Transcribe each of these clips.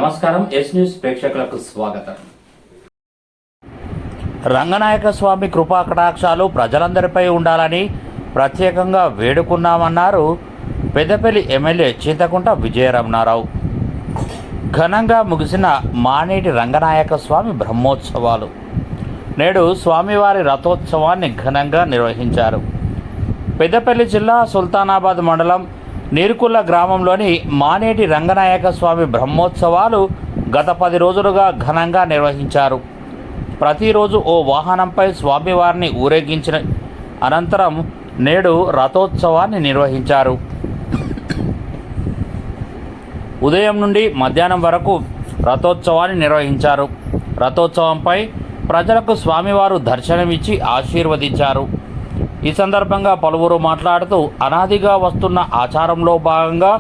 నమస్కారం. Yes news ప్రేక్షకులకు స్వాగతం. రంగనాయక స్వామి కృపా కటాక్షాలు ప్రజలందరిపై ఉండాలని ప్రత్యేకంగా వేడుకున్నామన్నారు పెద్దపల్లి ఎమ్మెల్యే చింతకుంట విజయరమణారావు. ఘనంగా ముగిసిన మానేటి రంగనాయక స్వామి బ్రహ్మోత్సవాలు నేడు స్వామివారి రథోత్సవాన్ని ఘనంగా నిర్వహించారు. పెద్దపల్లి జిల్లా సుల్తానాబాద్ మండలం నీరుకుల్ల గ్రామంలోని మానేటి రంగనాయక స్వామి బ్రహ్మోత్సవాలు గత 10 రోజులుగా ఘనంగా నిర్వహించారు. ప్రతిరోజు ఓ వాహనంపై స్వామివారిని ఊరేగించిన అనంతరం నేడు రథోత్సవాన్ని నిర్వహించారు. ఉదయం నుండి మధ్యాహ్నం వరకు రథోత్సవాన్ని నిర్వహించారు. రథోత్సవంపై ప్రజలకు స్వామివారు దర్శనమిచ్చి ఆశీర్వదించారు. ఈ సందర్భంగా పలువురు మాట్లాడుతూ అనాదిగా వస్తున్న ఆచారంలో భాగంగా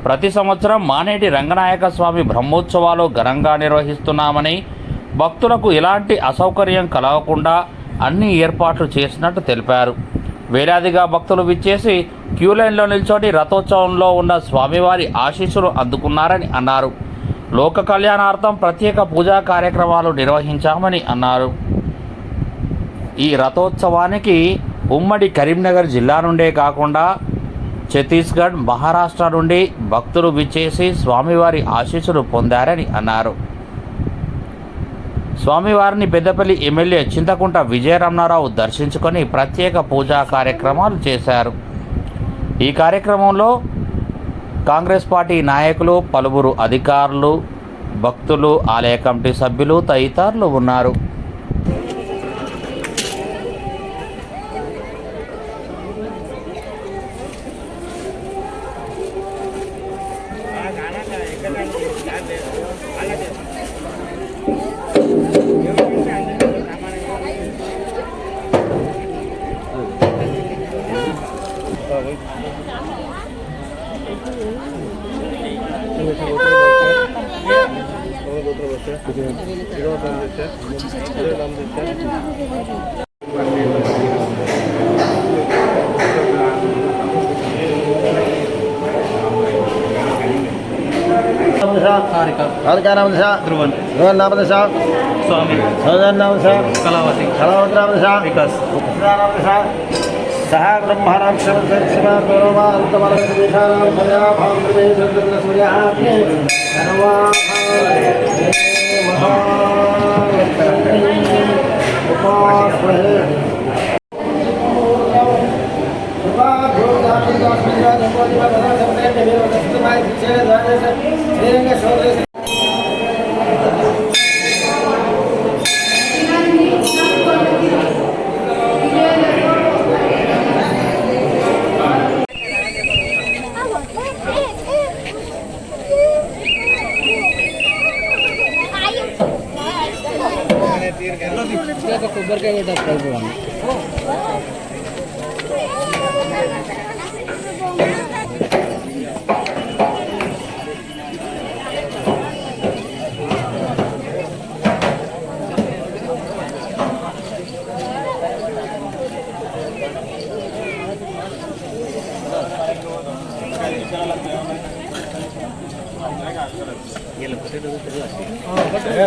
ప్రతి సంవత్సరం మానేటి రంగనాయక స్వామి బ్రహ్మోత్సవాలు ఘనంగా నిర్వహిస్తున్నామని, భక్తులకు ఎలాంటి అసౌకర్యం కలగకుండా అన్ని ఏర్పాట్లు చేసినట్టు తెలిపారు. వేలాదిగా భక్తులు విచ్చేసి క్యూలైన్లో నిల్చొని రథోత్సవంలో ఉన్న స్వామివారి ఆశీస్సులు అందుకున్నారని అన్నారు. లోక కళ్యాణార్థం ప్రత్యేక పూజా కార్యక్రమాలు నిర్వహించామని అన్నారు. ఈ రథోత్సవానికి ఉమ్మడి కరీంనగర్ జిల్లా నుండే కాకుండా ఛత్తీస్గఢ్, మహారాష్ట్ర నుండి భక్తులు విచ్చేసి స్వామివారి ఆశీస్సులు పొందారని అన్నారు. స్వామివారిని పెద్దపల్లి ఎమ్మెల్యే చింతకుంట విజయరమణారావు దర్శించుకొని ప్రత్యేక పూజా కార్యక్రమాలు చేశారు. ఈ కార్యక్రమంలో కాంగ్రెస్ పార్టీ నాయకులు, పలువురు అధికారులు, భక్తులు, ఆలయ కమిటీ సభ్యులు తదితరులు ఉన్నారు. स्वामी कलावती विकास सह ब्रह्मणाम కొబ్బరికాయ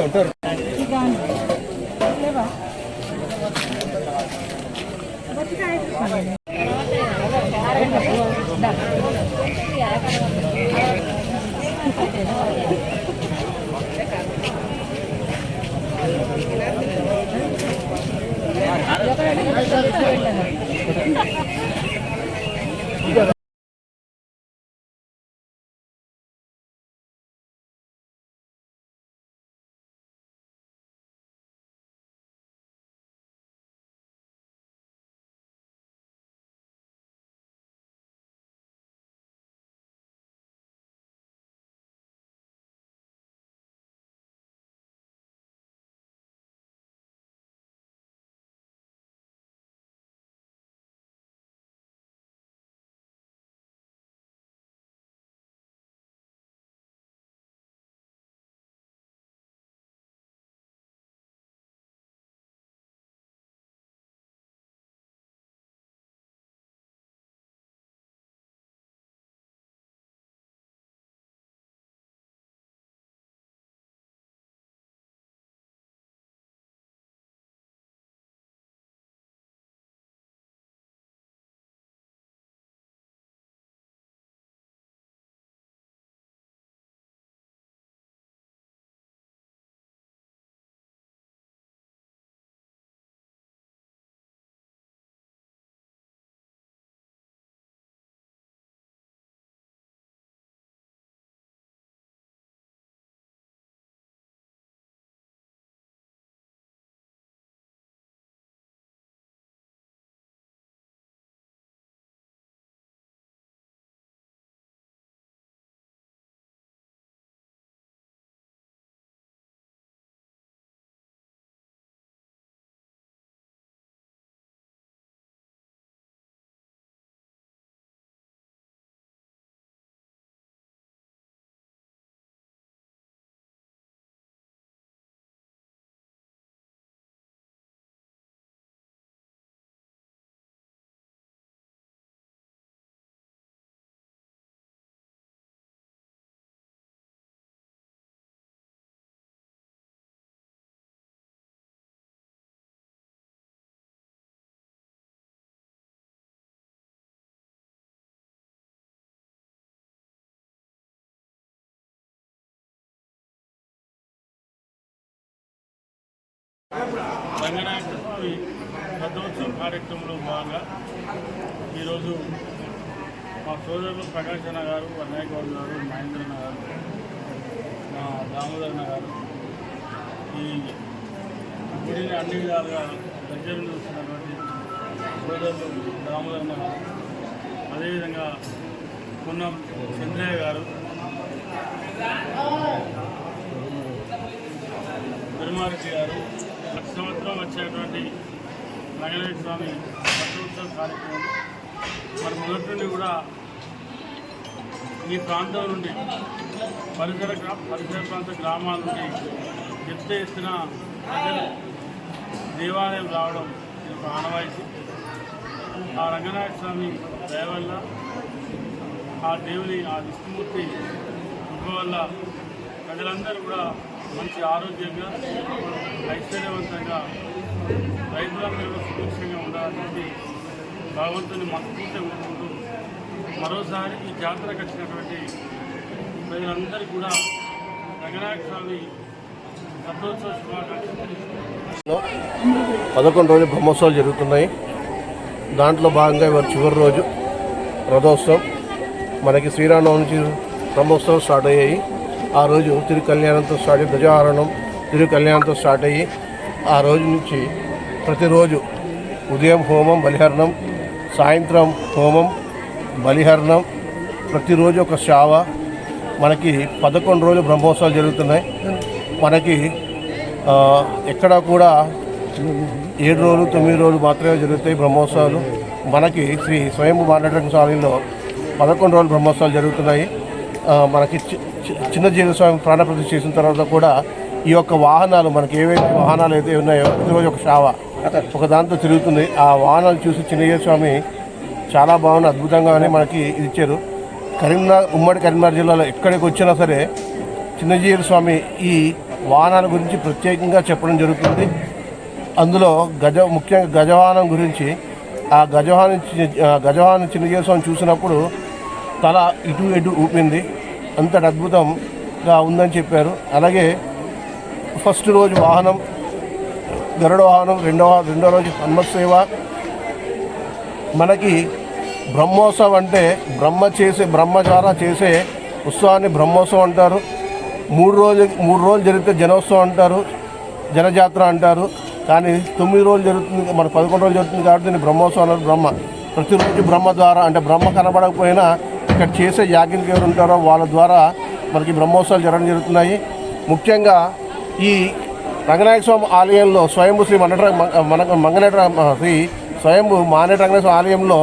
ఉంటారు. రంగనాయక స్వామి రథోత్సవ కార్యక్రమంలో భాగంగా ఈరోజు మా సోదరులు ప్రకాష్ అన్న గారు, అన్నయ్య గౌడ్ గారు, మహేంద్రన్న గారు, మా దామోదరన్న గారు ఈ గుడిని అన్ని విధాలుగా దగ్గర చూస్తున్నటువంటి సోదరులు దామోదరన్న గారు, అదేవిధంగా పున్నం చంద్రయ్య గారు, పెరుమారెడ్డి గారు, ప్రతి సంవత్సరం వచ్చేటువంటి రంగనాయక స్వామి రథోత్సవ కార్యక్రమం మరి మొదటి నుండి కూడా ఈ ప్రాంతం నుండి పరిసర ప్రాంత గ్రామాల నుండి పెద్ద ఎత్తున ప్రజలు దేవాలయం రావడం ఇది ఒక ఆనవాయితీ. ఆ రంగనాయక స్వామి దయ వల్ల, ఆ దేవుని, ఆ విష్ణుమూర్తి కృప వల్ల ప్రజలందరూ కూడా మంచి ఆరోగ్యంగా, ఐశ్వర్యవంతంగా, రైతులందరూ కూడా సురక్షంగా ఉండాలని భగవంతుని మనస్ఫూర్తిగా కోరుకుంటూ మరోసారి ఈ జాతరకు వచ్చినటువంటి ప్రజలందరికీ కూడా రంగనాయక స్వామి రథోత్సవ శుభాకాంక్షలు. 11 రోజులు బ్రహ్మోత్సవాలు జరుగుతున్నాయి. దాంట్లో భాగంగా ఇవాళ చివరి రోజు రథోత్సవం. మనకి శ్రీరామనవమి నుంచి బ్రహ్మోత్సవం స్టార్ట్ అయ్యాయి. ఆ రోజు తిరు కళ్యాణంతో స్టార్ట్ అయ్యి, ధ్వజారోహణం తిరు కళ్యాణంతో స్టార్ట్ అయ్యి ఆ రోజు నుంచి ప్రతిరోజు ఉదయం హోమం, బలిహరణం, సాయంత్రం హోమం, బలిహరణం, ప్రతిరోజు ఒక శావ. మనకి 11 రోజులు బ్రహ్మోత్సవాలు జరుగుతున్నాయి. మనకి ఎక్కడ కూడా 7 రోజులు 9 రోజులు మాత్రమే జరుగుతాయి బ్రహ్మోత్సవాలు. మనకి శ్రీ స్వయంభూ మానేటరంగ స్వామిలో 11 రోజులు బ్రహ్మోత్సవాలు జరుగుతున్నాయి. మనకి చిన్న జీవస్వామి ప్రాణప్రతిష్ఠ చేసిన తర్వాత కూడా ఈ యొక్క వాహనాలు, మనకి ఏవైతే వాహనాలు అయితే ఉన్నాయో ప్రతిరోజు ఒక శావ ఒక దాంతో తిరుగుతుంది. ఆ వాహనాలు చూసి చిన్నజీవ స్వామి చాలా బాగుంది, అద్భుతంగానే మనకి ఇది ఇచ్చారు. ఉమ్మడి కరీంనగర్ జిల్లాలో ఎక్కడికి వచ్చినా సరే చిన్నజీవ స్వామి ఈ వాహనాల గురించి ప్రత్యేకంగా చెప్పడం జరుగుతుంది. అందులో ముఖ్యంగా గజవాహనం గురించి, ఆ గజవాహనం చిన్నజీవ స్వామి చూసినప్పుడు తల ఇటు ఊపింది, అంతటి అద్భుతంగా ఉందని చెప్పారు. అలాగే ఫస్ట్ రోజు వాహనం గరుడ వాహనం, రెండో రోజు హనుమత్ సేవ. మనకి బ్రహ్మోత్సవం అంటే బ్రహ్మ ద్వారా చేసే ఉత్సవాన్ని బ్రహ్మోత్సవం అంటారు. 3 రోజులు జరిగితే జనోత్సవం అంటారు, జనజాతర అంటారు. కానీ 9 రోజులు జరుగుతుంది, మన 11 రోజులు జరుగుతుంది కాబట్టి దీన్ని బ్రహ్మోత్సవం అన్నారు. ప్రతిరోజు బ్రహ్మ ద్వారా, అంటే బ్రహ్మ కనబడకపోయినా ఇక్కడ చేసే యాజ్ఞికులు ఎవరు ఉంటారో వాళ్ళ ద్వారా మనకి బ్రహ్మోత్సవాలు జరగడం జరుగుతున్నాయి. ముఖ్యంగా ఈ రంగనాయక స్వామి ఆలయంలో స్వయంభూ శ్రీ శ్రీ స్వయంభూ మానేటరంగ స్వామి ఆలయంలో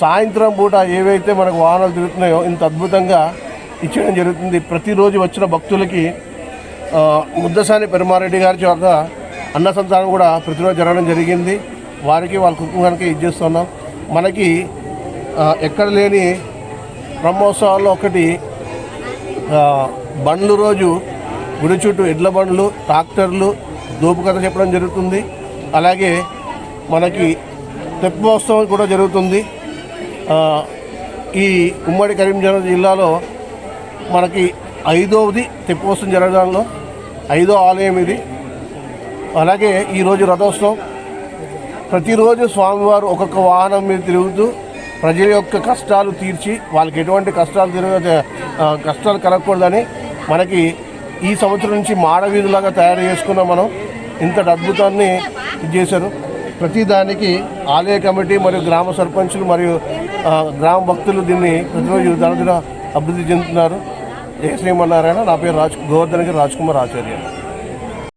సాయంత్రం పూట ఏవైతే మనకు వాహనాలు తిరుగుతున్నాయో ఇంత అద్భుతంగా ఇచ్చడం జరుగుతుంది. ప్రతిరోజు వచ్చిన భక్తులకి ముద్దసాని పెరుమారెడ్డి గారి చేత అన్న సంతానం కూడా ప్రతిరోజు జరగడం జరిగింది. వారికి వాళ్ళ కుటుంబానికి ఇచ్చేస్తున్నాం. మనకి ఎక్కడ లేని బ్రహ్మోత్సవాల్లో ఒకటి బండ్లు రోజు గుడి చుట్టూ ఎడ్ల బండ్లు, ట్రాక్టర్లు దోపు కథ చెప్పడం జరుగుతుంది. అలాగే మనకి తెప్పోత్సవం కూడా జరుగుతుంది. ఈ ఉమ్మడి కరీంనగర్ జిల్లాలో మనకి 5వది తెప్పోత్సవం జరగడంలో 5వ ఆలయం ఇది. అలాగే ఈరోజు రథోత్సవం. ప్రతిరోజు స్వామివారు ఒక్కొక్క వాహనం మీద తిరుగుతూ ప్రజల యొక్క కష్టాలు తీర్చి, వాళ్ళకి ఎటువంటి కష్టాలు కలగకూడదని మనకి ఈ సంవత్సరం నుంచి మాడవీధులాగా తయారు చేసుకున్నాం. మనం ఇంతటి అద్భుతాన్ని చేశారు. ప్రతిదానికి ఆలయ కమిటీ మరియు గ్రామ సర్పంచులు మరియు గ్రామ భక్తులు దీన్ని ప్రతిరోజు దినదిన అభివృద్ధి చెందుతున్నారు. జయ శ్రీమన్నారాయణ. నా పేరు గోవర్ధనగిరి రాజ్ కుమార్ ఆచార్య.